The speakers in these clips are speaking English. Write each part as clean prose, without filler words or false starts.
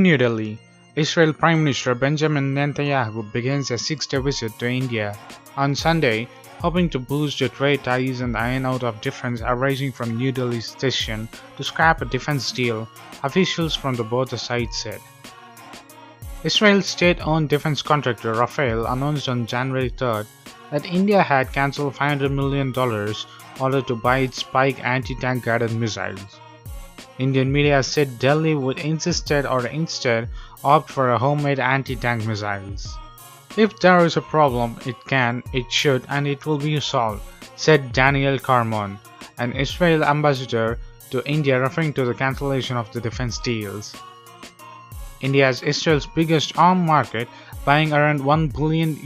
New Delhi, Israel Prime Minister Benjamin Netanyahu begins a 6-day visit to India on Sunday, hoping to boost the trade ties and iron out of difference arising from New Delhi's decision to scrap a defense deal, officials from both sides said. Israel's state-owned defense contractor Rafael announced on January 3rd that India had cancelled $500 million order to buy its Spike anti-tank guided missiles. Indian media said Delhi would instead opt for a homemade anti-tank missiles. If there is a problem, it should, and it will be solved, said Daniel Carmon, an Israel ambassador to India, referring to the cancellation of the defense deals. India is Israel's biggest arms market, buying around $1 billion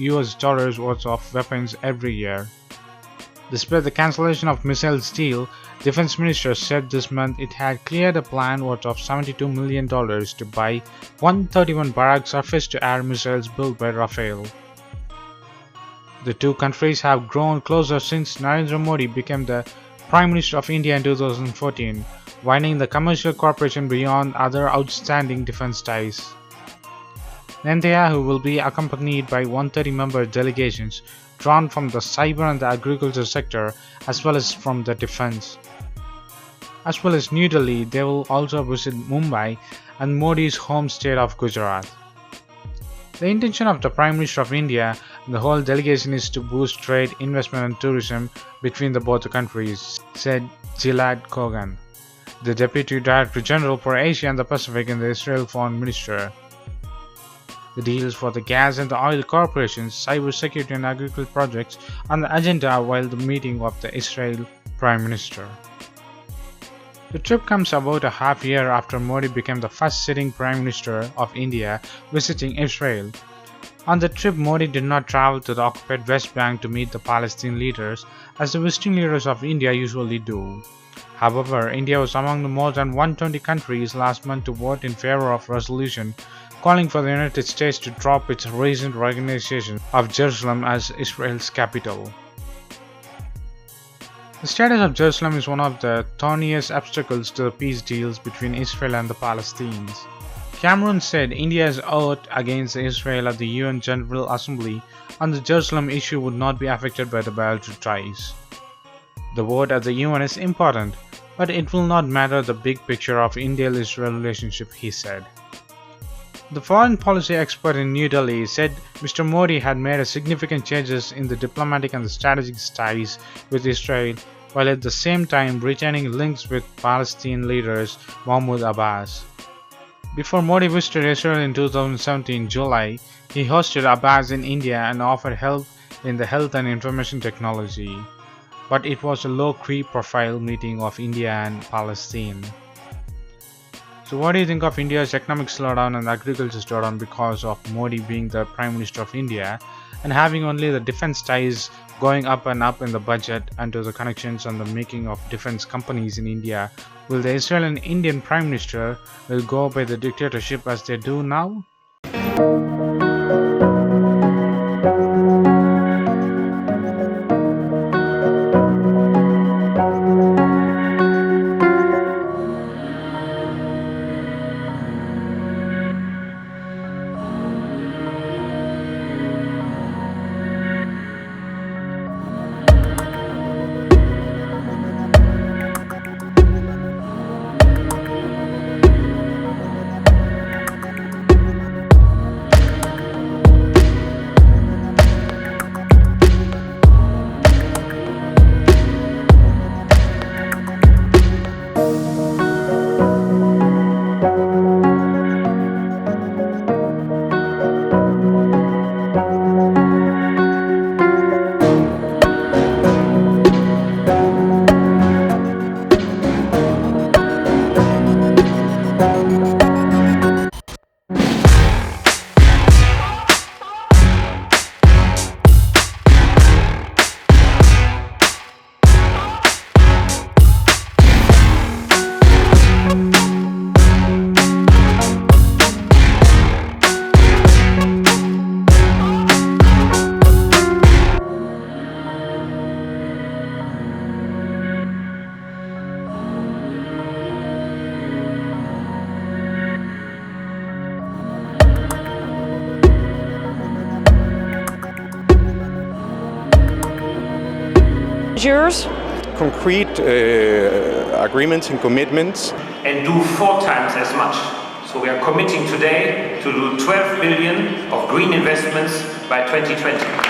worth of weapons every year. Despite the cancellation of missiles deal, Defense Minister said this month it had cleared a plan worth of $72 million to buy 131 Barak surface-to-air missiles built by Rafael. The two countries have grown closer since Narendra Modi became the Prime Minister of India in 2014, widening the commercial cooperation beyond other outstanding defense ties. Netanyahu will be accompanied by 130-member delegations drawn from the cyber and the agriculture sector as well as from the defense. As well as New Delhi, they will also visit Mumbai and Modi's home state of Gujarat. The intention of the Prime Minister of India and the whole delegation is to boost trade, investment and tourism between both countries, said Gilad Kogan, the Deputy Director General for Asia and the Pacific in the Israel Foreign Ministry. The deals for the gas and the oil corporations, cyber security and agricultural projects on the agenda while the meeting of the Israel Prime Minister. The trip comes about a half year after Modi became the first sitting Prime Minister of India visiting Israel. On the trip, Modi did not travel to the occupied West Bank to meet the Palestinian leaders as the visiting leaders of India usually do. However, India was among the more than 120 countries last month to vote in favor of a resolution calling for the United States to drop its recent recognition of Jerusalem as Israel's capital. The status of Jerusalem is one of the thorniest obstacles to the peace deals between Israel and the Palestinians. Cameron said India's oath against Israel at the UN General Assembly on the Jerusalem issue would not be affected by the bilateral ties. The vote at the UN is important, but it will not matter the big picture of India-Israel relationship, he said. The foreign policy expert in New Delhi said Mr. Modi had made significant changes in the diplomatic and the strategic ties with Israel, while at the same time retaining links with Palestinian leaders Mahmoud Abbas. Before Modi visited Israel in 2017 July, he hosted Abbas in India and offered help in the health and information technology. But it was a low-key profile meeting of India and Palestine. So what do you think of India's economic slowdown and agriculture slowdown because of Modi being the Prime Minister of India and having only the defense ties going up and up in the budget and to the connections and the making of defense companies in India? Will the Israeli and Indian Prime Minister will go by the dictatorship as they do now? Yours? Concrete agreements and commitments. And do 4 times as much. So we are committing today to do 12 billion of green investments by 2020.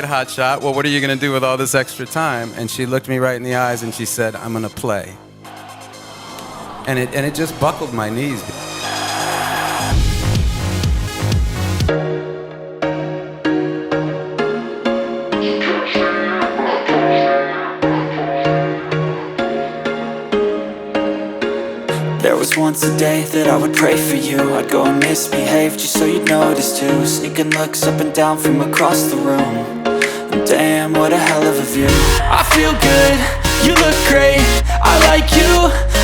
Hotshot, well, what are you going to do with all this extra time? And she looked me right in the eyes and she said, I'm going to play. And it just buckled my knees. There was once a day that I would pray for you. I'd go and misbehave just so you'd notice too. Sneaking looks up and down from across the room. Damn, what a hell of a view. I feel good, you look great, I like you,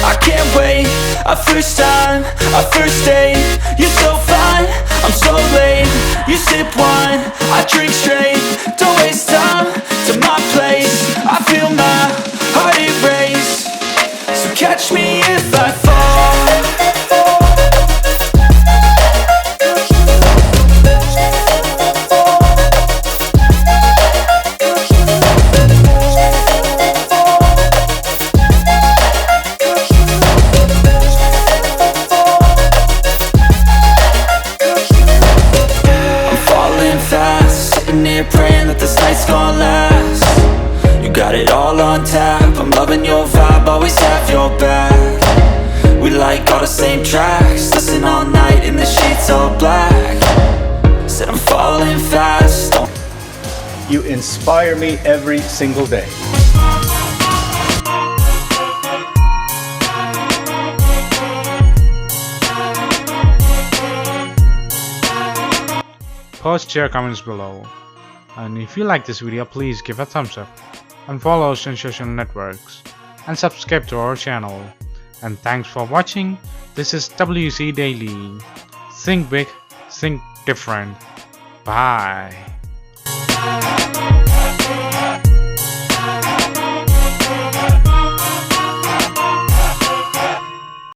I can't wait. A first time, a first date, you're so fine, I'm so late. You sip wine, I drink straight. Don't waste time to my place. I feel my heart erase. So catch me if I fall. Praying that this night's gonna last. You got it all on tap. I'm loving your vibe, always have your back. We like all the same tracks. Listen all night in the sheets all black. Said I'm falling fast. You inspire me every single day. Post your comments below. And if you like this video, please give a thumbs up and follow us on social networks and subscribe to our channel. And thanks for watching. This is WC Daily. Think big, think different. Bye.